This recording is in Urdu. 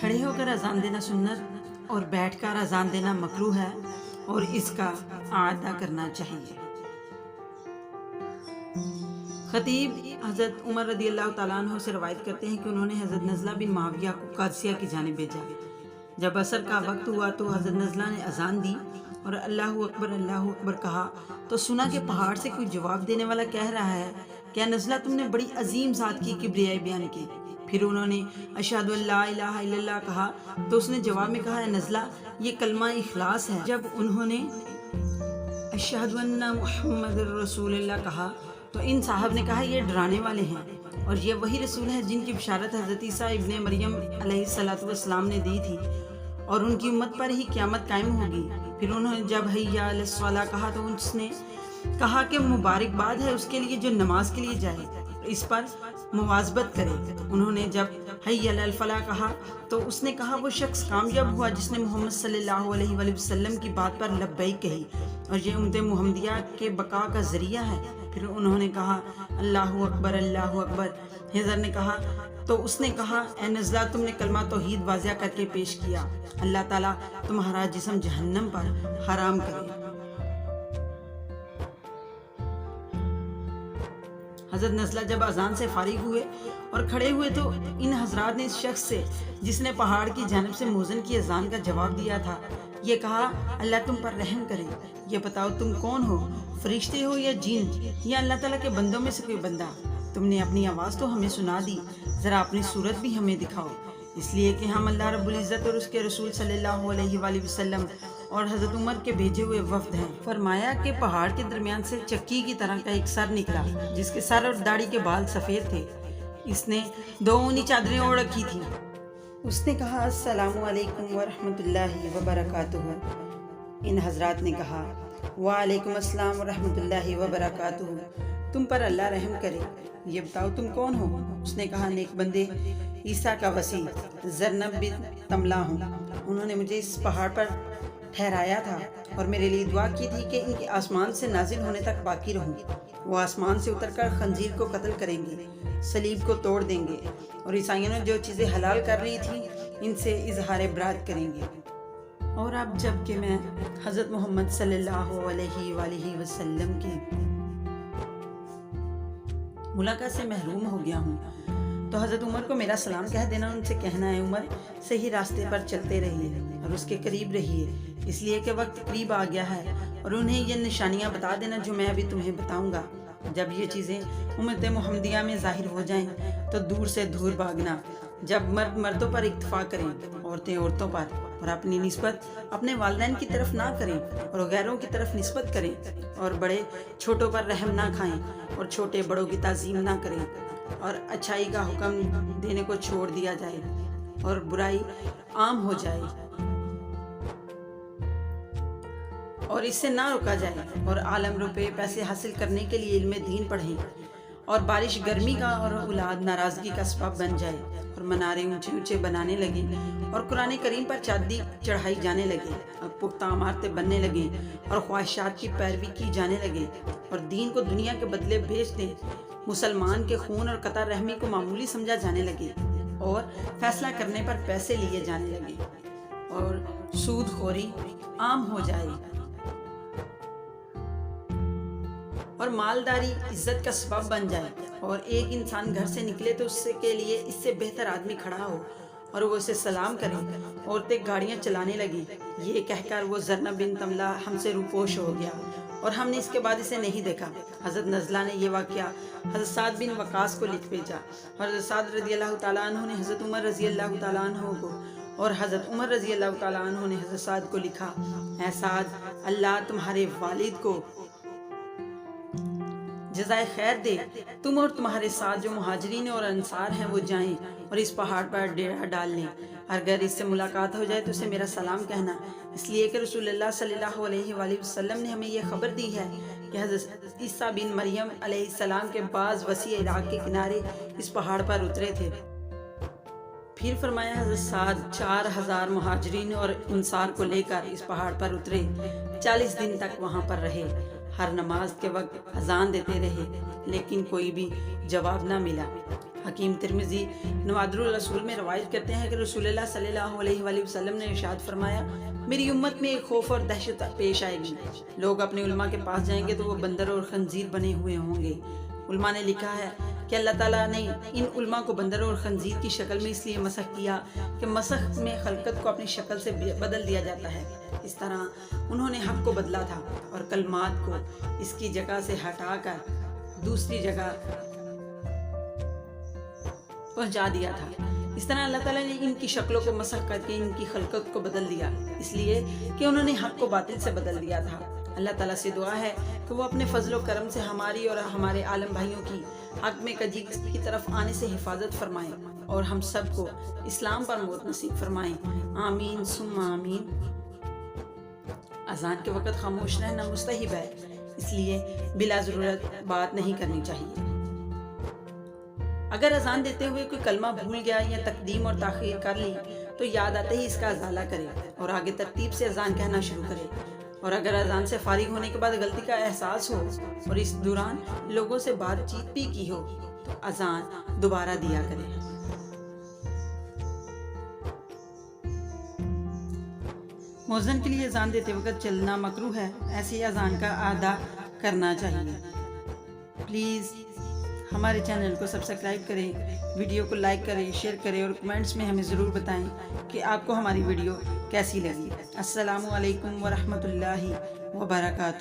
کھڑے ہو کر اذان دینا سنت اور بیٹھ کر اذان دینا مکروہ ہے اور اس کا اعادہ کرنا چاہیے۔ خطیب حضرت عمر رضی اللہ تعالیٰ عنہ سے روایت کرتے ہیں کہ انہوں نے حضرت نزلہ بن معاویہ کو قادسیہ کی جانب بھیجا۔ جب عصر کا وقت ہوا تو حضرت نزلہ نے اذان دی اور اللہ اکبر کہا تو سنا کہ پہاڑ سے کوئی جواب دینے والا کہہ رہا ہے، کیا نزلہ تم نے بڑی عظیم ذات کی کبریائی بیان کی؟ پھر انہوں نے اشہد ان لا الہ الا اللہ کہا تو اس نے جواب میں کہا، اے نزلہ یہ کلمہ اخلاص ہے۔ جب انہوں نے اشہد ان محمد رسول اللہ کہا تو ان صاحب نے کہا یہ ڈرانے والے ہیں اور یہ وہی رسول ہے جن کی بشارت حضرت عیسیٰ ابن مریم علیہ السلام نے دی تھی اور ان کی امت پر ہی قیامت قائم ہوگی۔ پھر انہوں نے جب حی علی الصلاۃ کہا تو اس نے کہا کہ مبارکباد ہے اس کے لیے جو نماز کے لیے جائے، اس پر مواظبت کرے۔ انہوں نے جب حی علی الفلاح کہا تو اس نے کہا وہ شخص کامیاب ہوا جس نے محمد صلی اللہ علیہ وآلہ وسلم کی بات پر لبیک کہی اور یہ امت محمدیہ کے بقا کا ذریعہ ہے۔ پھر انہوں نے کہا اللہ اکبر اللہ اکبر۔ حضر نے کہا تو اس نے کہا، اے نزلہ تم نے کلمہ توحید واضح کر کے پیش کیا، اللہ تعالیٰ تمہارا جسم جہنم پر حرام کرے۔ حضرت نزلہ جب اذان سے فارغ ہوئے اور کھڑے ہوئے تو ان حضرات نے اس شخص سے جس نے پہاڑ کی جانب سے مؤذن کی اذان کا جواب دیا تھا یہ کہا، اللہ تم پر رحم کرے، یہ بتاؤ تم کون ہو، فرشتے ہو یا جن یا اللہ تعالیٰ کے بندوں میں سے کوئی بندہ؟ تم نے اپنی آواز تو ہمیں سنا دی، ذرا اپنی صورت بھی ہمیں دکھاؤ، اس لیے کہ ہم اللہ رب العزت اور اس کے رسول صلی اللہ علیہ وآلہ وسلم اور حضرت عمر کے بھیجے ہوئے وفد ہیں۔ فرمایا کہ پہاڑ کے درمیان سے چکی کی طرح کا ایک سر نکلا جس کے سر اور داڑھی کے بال سفید تھے، اس نے 2 اونی چادریں اوڑھ رکھی تھیں۔ اس نے کہا السلام علیکم ورحمۃ اللہ وبرکاتہ۔ ان حضرات نے کہا وعلیکم السلام ورحمۃ اللہ وبرکاتہ، تم پر اللہ رحم کرے، یہ بتاؤ تم کون ہو؟ اس نے کہا نیک بندے عیسیٰ کا وسیع زرنب بن تملہ ہوں، انہوں نے مجھے اس پہاڑ پر ٹھہرایا تھا اور میرے لیے دعا کی تھی کہ ان کے آسمان سے نازل ہونے تک باقی رہوں۔ وہ آسمان سے اتر کر خنزیر کو قتل کریں گے، صلیب کو توڑ دیں گے اور عیسائیوں نے جو چیزیں حلال کر رہی تھیں ان سے اظہار برات کریں گے۔ اور اب جب کہ میں حضرت محمد صلی اللہ علیہ وآلہ وسلم کی ملاقات سے محروم ہو گیا ہوں تو حضرت عمر کو میرا سلام کہہ دینا، ان سے کہنا ہے عمر صحیح راستے پر چلتے رہیے اور اس کے قریب رہیے، اس لیے کہ وقت قریب آ گیا ہے، اور انہیں یہ نشانیاں بتا دینا جو میں ابھی تمہیں بتاؤں گا۔ جب یہ چیزیں امت محمدیہ میں ظاہر ہو جائیں تو دور سے دور بھاگنا، جب مرد مردوں پر اکتفا کریں، عورتیں عورتوں پر، اور اپنی نسبت اپنے والدین کی طرف نہ کریں اور غیروں کی طرف نسبت کریں، اور بڑے چھوٹوں پر رحم نہ کھائیں اور چھوٹے بڑوں کی تعظیم نہ کریں، اور اچھائی کا حکم دینے کو چھوڑ دیا جائے اور برائی عام ہو جائے اور اس سے نہ روکا جائے، اور عالم روپے پیسے حاصل کرنے کے لیے علم دین پڑھیں، اور بارش گرمی کا اور اولاد ناراضگی کا سبب بن جائے، اور منارے اونچے اونچے بنانے لگیں اور قرآن کریم پر چادی چڑھائی جانے لگے اور پختہ عمارتیں بننے لگیں اور خواہشات کی پیروی کی جانے لگے اور دین کو دنیا کے بدلے بیچ دیں، مسلمان کے خون اور قطع رحمی کو معمولی سمجھا جانے لگے اور فیصلہ کرنے پر پیسے لیے جانے لگے اور سود خوری عام ہو جائے اور مالداری عزت کا سبب بن جائے، اور ایک انسان گھر سے نکلے تو اس کے لیے اس سے بہتر آدمی کھڑا ہو اور وہ اسے سلام کرے، عورتیں گاڑیاں چلانے لگیں، یہ کہہ کر وہ زرنب بن تملہ ہم سے روپوش ہو گیا اور ہم نے اس کے بعد اسے نہیں دیکھا۔ حضرت نزلہ نے یہ واقعہ حضرت سعد بن وقاص کو لکھ بھیجا، اور حضرت سعد رضی اللہ تعالیٰ عنہ نے حضرت عمر رضی اللہ تعالیٰ عنہ کو، اور حضرت عمر رضی اللہ تعالیٰ عنہ نے حضرت سعد کو لکھا، اے سعد اللہ تمہارے والد کو جزائے خیر دے، تم اور تمہارے ساتھ جو مہاجرین اور انصار ہیں وہ جائیں اور اس پہاڑ پر ڈیرا ڈال لیں، اگر اس سے ملاقات ہو جائے تو اسے میرا سلام کہنا، اس لیے کہ رسول اللہ صلی اللہ علیہ وآلہ وسلم نے ہمیں یہ خبر دی ہے کہ حضرت عیسیٰ بن مریم علیہ السلام کے بعض وسیع عراق کے کنارے اس پہاڑ پر اترے تھے۔ پھر فرمایا حضرت سعد 4000 مہاجرین اور انصار کو لے کر اس پہاڑ پر اترے، 40 دن تک وہاں پر رہے، ہر نماز کے وقت اذان دیتے رہے لیکن کوئی بھی جواب نہ ملا۔ حکیم ترمذی نوادر رسول میں روایت کرتے ہیں کہ رسول اللہ صلی اللہ علیہ وآلہ وسلم نے ارشاد فرمایا، میری امت میں ایک خوف اور دہشت پیش آئے گی، لوگ اپنے علماء کے پاس جائیں گے تو وہ بندر اور خنزیر بنے ہوئے ہوں گے۔ علماء نے لکھا ہے کہ اللہ تعالیٰ نے ان علماء کو بندر اور خنزیر کی شکل میں اس لیے مسخ کیا کہ مسخ میں خلقت کو اپنی شکل سے بدل دیا جاتا ہے، اس طرح انہوں نے حق کو بدلا تھا اور کلمات کو اس کی جگہ سے ہٹا کر دوسری جگہ پہنچا دیا تھا۔ اس طرح اللہ تعالیٰ نے ان کی شکلوں کو مسخ کر کے ان کی خلقت کو بدل دیا، اس لیے کہ انہوں نے حق کو باطل سے بدل دیا تھا۔ اللہ تعالیٰ سے دعا ہے کہ وہ اپنے فضل و کرم سے ہماری اور ہمارے عالم بھائیوں کی حق میں کجی کی طرف آنے سے حفاظت فرمائیں اور ہم سب کو اسلام پر موت نصیب فرمائیں، آمین ثم آمین۔ اذان کے وقت خاموش رہنا مستحب ہے، اس لیے بلا ضرورت بات نہیں کرنی چاہیے۔ اگر اذان دیتے ہوئے کوئی کلمہ بھول گیا یا تقدیم اور تاخیر کر لی تو یاد آتے ہی اس کا ازالہ کرے اور آگے ترتیب سے اذان کہنا شروع کرے، اور اگر اذان سے فارغ ہونے کے بعد غلطی کا احساس ہو اور اس دوران لوگوں سے بات چیت بھی کی ہو تو اذان دوبارہ دیا کرے۔ مؤذن کے لیے اذان دیتے وقت چلنا مکروہ ہے، ایسی اذان کا ادا کرنا چاہیے۔ پلیز ہمارے چینل کو سبسکرائب کریں، ویڈیو کو لائک کریں، شیئر کریں اور کمنٹس میں ہمیں ضرور بتائیں کہ آپ کو ہماری ویڈیو کیسی لگی۔ السلام علیکم ورحمۃ اللہ وبرکاتہ۔